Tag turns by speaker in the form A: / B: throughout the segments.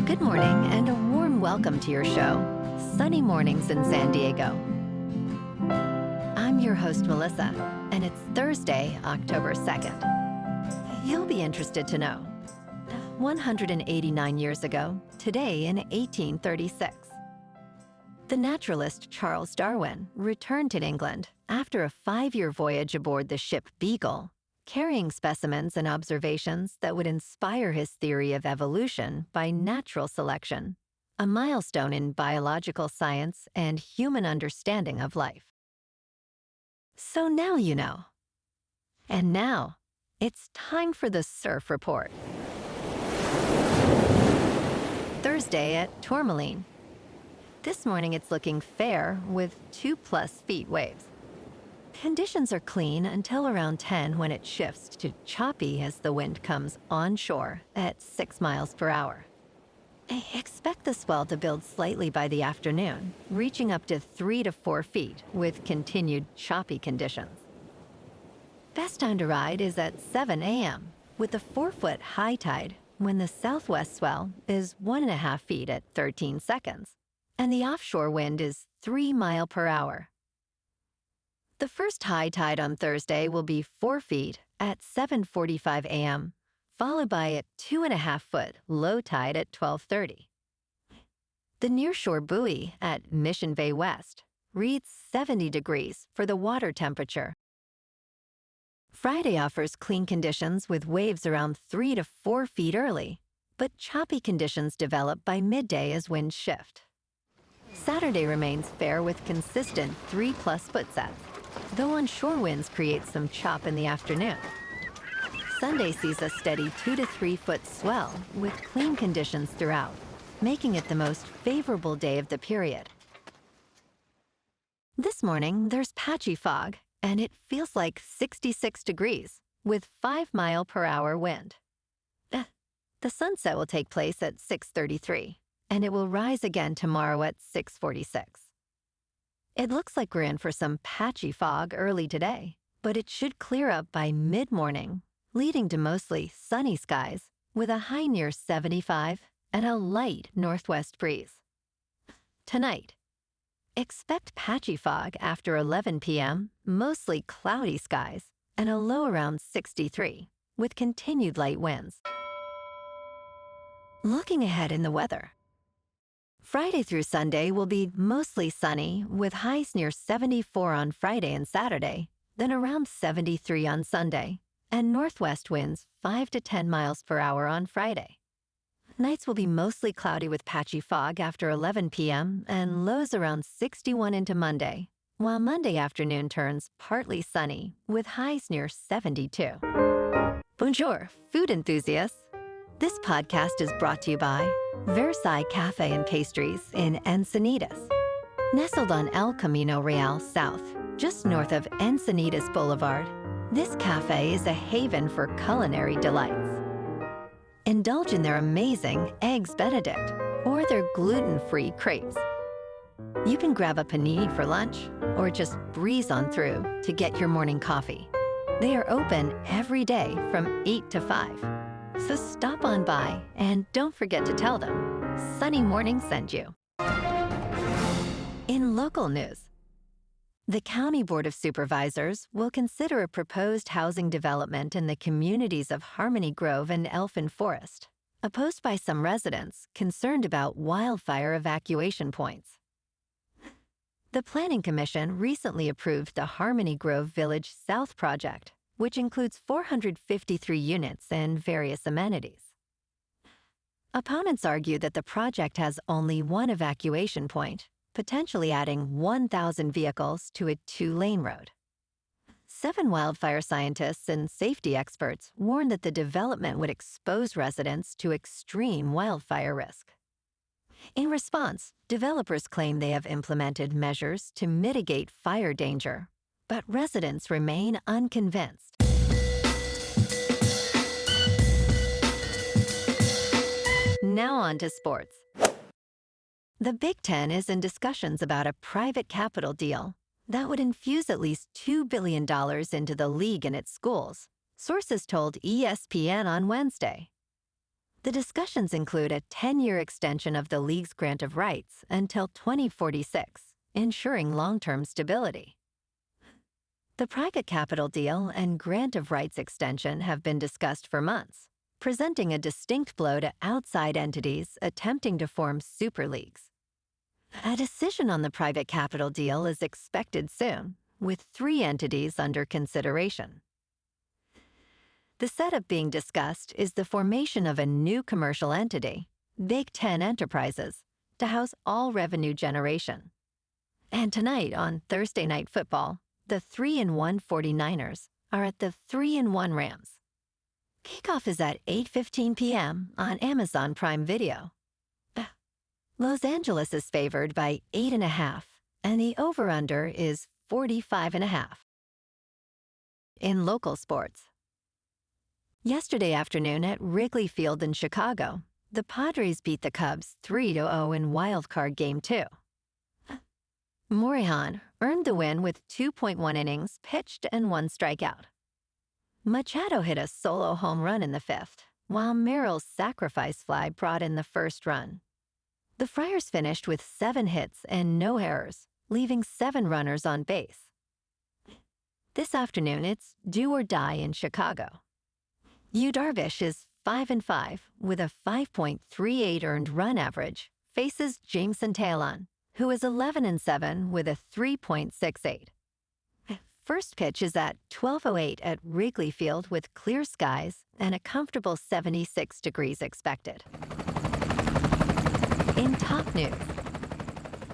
A: Good morning and a warm welcome to your show, Sunny Mornings in San Diego. I'm your host, Melissa, and it's Thursday, October 2nd. You'll be interested to know. 189 years ago, today in 1836, the naturalist Charles Darwin returned to England after a 5-year voyage aboard the ship Beagle, carrying specimens and observations that would inspire his theory of evolution by natural selection, a milestone in biological science and human understanding of life. So now you know. And now, it's time for the Surf Report. Thursday at Tourmaline. This morning it's looking fair with 2+ feet waves. Conditions are clean until around 10 when it shifts to choppy as the wind comes onshore at 6 miles per hour. Expect the swell to build slightly by the afternoon, reaching up to 3 to 4 feet with continued choppy conditions. Best time to ride is at 7 a.m. with a 4-foot high tide when the southwest swell is 1.5 feet at 13 seconds and the offshore wind is 3 miles per hour. The first high tide on Thursday will be 4 feet at 7:45 a.m., followed by a 2.5-foot low tide at 12:30. The nearshore buoy at Mission Bay West reads 70 degrees for the water temperature. Friday offers clean conditions with waves around 3 to 4 feet early, but choppy conditions develop by midday as winds shift. Saturday remains fair with consistent 3+ foot sets, though onshore winds create some chop in the afternoon. Sunday sees a steady 2 to 3 foot swell with clean conditions throughout, making it the most favorable day of the period. This morning, there's patchy fog, and it feels like 66 degrees with 5 mile per hour wind. The sunset will take place at 6:33, and it will rise again tomorrow at 6:46. It looks like we're in for some patchy fog early today, but it should clear up by mid-morning, leading to mostly sunny skies with a high near 75 and a light northwest breeze. Tonight, expect patchy fog after 11 p.m., mostly cloudy skies, and a low around 63, with continued light winds. Looking ahead in the weather. Friday through Sunday will be mostly sunny, with highs near 74 on Friday and Saturday, then around 73 on Sunday, and northwest winds 5 to 10 miles per hour on Friday. Nights will be mostly cloudy with patchy fog after 11 p.m. and lows around 61 into Monday, while Monday afternoon turns partly sunny with highs near 72. Bonjour, food enthusiasts. This podcast is brought to you by Versailles Cafe and Pastries in Encinitas. Nestled on El Camino Real South, just north of Encinitas Boulevard, this cafe is a haven for culinary delights. Indulge in their amazing Eggs Benedict or their gluten-free crepes. You can grab a panini for lunch or just breeze on through to get your morning coffee. They are open every day from 8 to 5. So stop on by and don't forget to tell them Sunny Morning sent you. In local news, the County Board of Supervisors will consider a proposed housing development in the communities of Harmony Grove and Elfin Forest, opposed by some residents concerned about wildfire evacuation points. The Planning Commission recently approved the Harmony Grove Village South project, which includes 453 units and various amenities. Opponents argue that the project has only one evacuation point, potentially adding 1,000 vehicles to a 2-lane road. 7 wildfire scientists and safety experts warn that the development would expose residents to extreme wildfire risk. In response, developers claim they have implemented measures to mitigate fire danger, but residents remain unconvinced. Now on to sports. The Big Ten is in discussions about a private capital deal that would infuse at least $2 billion into the league and its schools, sources told ESPN on Wednesday. The discussions include a 10-year extension of the league's grant of rights until 2046, ensuring long-term stability. The private capital deal and grant of rights extension have been discussed for months, presenting a distinct blow to outside entities attempting to form super leagues. A decision on the private capital deal is expected soon, with 3 entities under consideration. The setup being discussed is the formation of a new commercial entity, Big Ten Enterprises, to house all revenue generation. And tonight on Thursday Night Football, the 3-1 49ers are at the 3-1 Rams. Kickoff is at 8:15 p.m. on Amazon Prime Video. Los Angeles is favored by 8.5, and the over-under is 45.5. In local sports. Yesterday afternoon at Wrigley Field in Chicago, the Padres beat the Cubs 3-0 in wildcard Game 2. Morejon earned the win with 2.1 innings pitched and 1 strikeout. Machado hit a solo home run in the 5th, while Merrill's sacrifice fly brought in the first run. The Friars finished with 7 hits and no errors, leaving 7 runners on base. This afternoon, it's do or die in Chicago. Darvish is 5-5 with a 5.38 earned run average, faces Jameson Taillon, who is 11-7 with a 3.68. First pitch is at 12:08 at Wrigley Field with clear skies and a comfortable 76 degrees expected. In top news,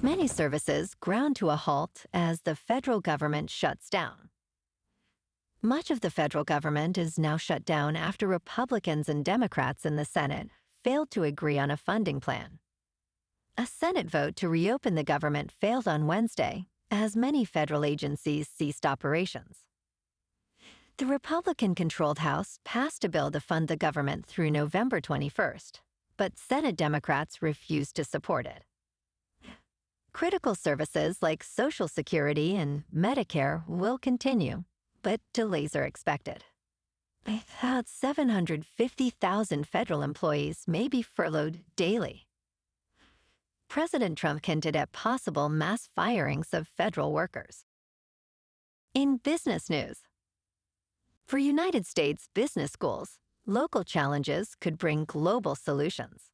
A: many services ground to a halt as the federal government shuts down. Much of the federal government is now shut down after Republicans and Democrats in the Senate failed to agree on a funding plan. A Senate vote to reopen the government failed on Wednesday, as many federal agencies ceased operations. The Republican-controlled House passed a bill to fund the government through November 21st, but Senate Democrats refused to support it. Critical services like Social Security and Medicare will continue, but delays are expected. About 750,000 federal employees may be furloughed daily. President Trump hinted at possible mass firings of federal workers. In business news, for United States business schools, local challenges could bring global solutions.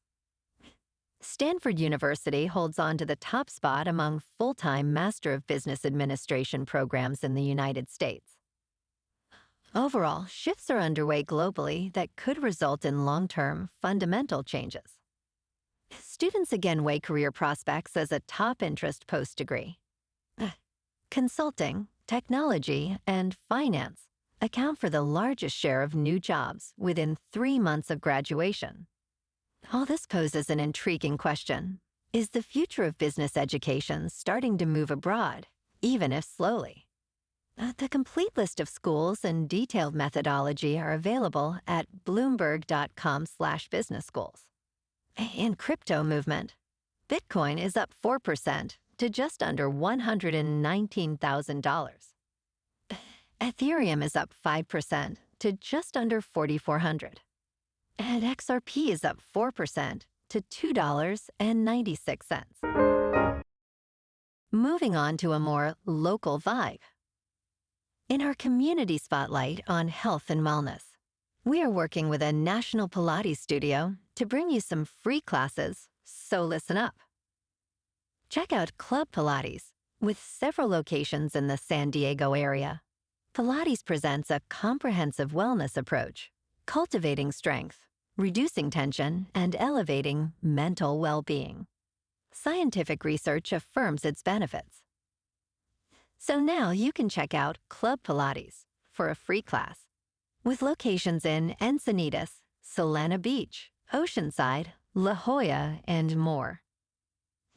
A: Stanford University holds on to the top spot among full-time Master of Business Administration programs in the United States. Overall, shifts are underway globally that could result in long-term, fundamental changes. Students again weigh career prospects as a top interest post-degree. Consulting, technology, and finance account for the largest share of new jobs within 3 months of graduation. All this poses an intriguing question. Is the future of business education starting to move abroad, even if slowly? The complete list of schools and detailed methodology are available at bloomberg.com/businessschools. In crypto movement, Bitcoin is up 4% to just under $119,000. Ethereum is up 5% to just under $4,400. And XRP is up 4% to $2.96. Moving on to a more local vibe. In our community spotlight on health and wellness, we are working with a national Pilates studio to bring you some free classes, so listen up. Check out Club Pilates, with several locations in the San Diego area. Pilates presents a comprehensive wellness approach, cultivating strength, reducing tension, and elevating mental well-being. Scientific research affirms its benefits. So now you can check out Club Pilates for a free class, with locations in Encinitas, Solana Beach, Oceanside, La Jolla, and more.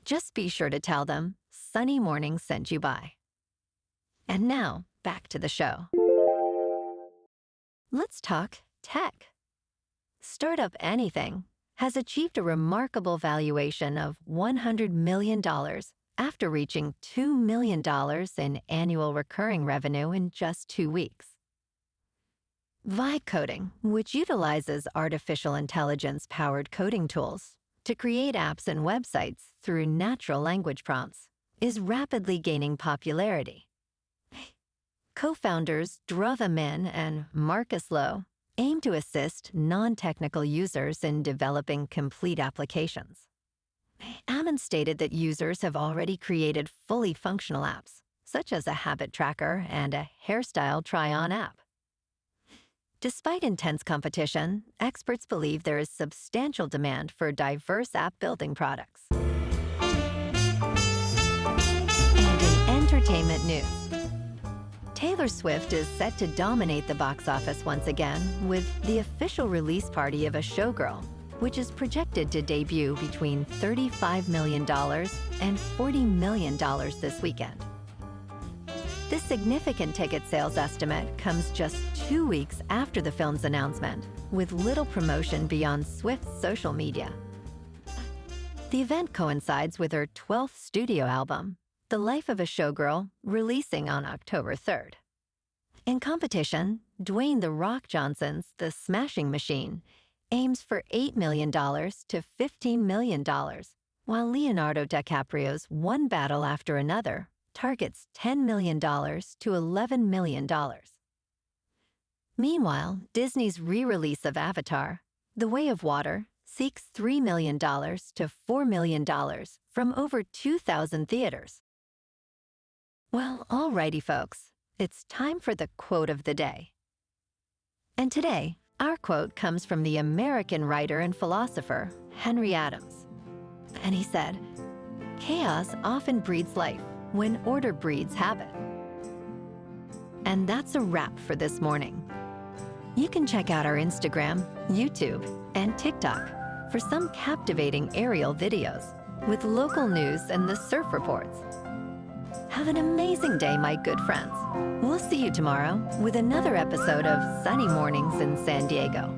A: Just be sure to tell them Sunny Morning sent you by. And now, back to the show. Let's talk tech. Startup Anything has achieved a remarkable valuation of $100 million after reaching $2 million in annual recurring revenue in just 2 weeks. Vibe coding, which utilizes artificial intelligence-powered coding tools to create apps and websites through natural language prompts, is rapidly gaining popularity. Co-founders Drova Min and Marcus Lowe aim to assist non-technical users in developing complete applications. Ammon stated that users have already created fully functional apps, such as a habit tracker and a hairstyle try-on app. Despite intense competition, experts believe there is substantial demand for diverse app-building products. And in entertainment news, Taylor Swift is set to dominate the box office once again with the official release party of a Showgirl, which is projected to debut between $35 million and $40 million this weekend. This significant ticket sales estimate comes just 2 weeks after the film's announcement, with little promotion beyond Swift's social media. The event coincides with her 12th studio album, The Life of a Showgirl, releasing on October 3rd. In competition, Dwayne "The Rock" Johnson's The Smashing Machine aims for $8 million to $15 million, while Leonardo DiCaprio's One Battle After Another targets $10 million to $11 million. Meanwhile, Disney's re-release of Avatar, The Way of Water, seeks $3 million to $4 million from over 2,000 theaters. Well, alrighty, folks, it's time for the quote of the day. And today, our quote comes from the American writer and philosopher, Henry Adams. And he said, "Chaos often breeds life when order breeds habit." And that's a wrap for this morning. You can check out our Instagram, YouTube, and TikTok for some captivating aerial videos with local news and the surf reports. Have an amazing day, my good friends. We'll see you tomorrow with another episode of Sunny Mornings in San Diego.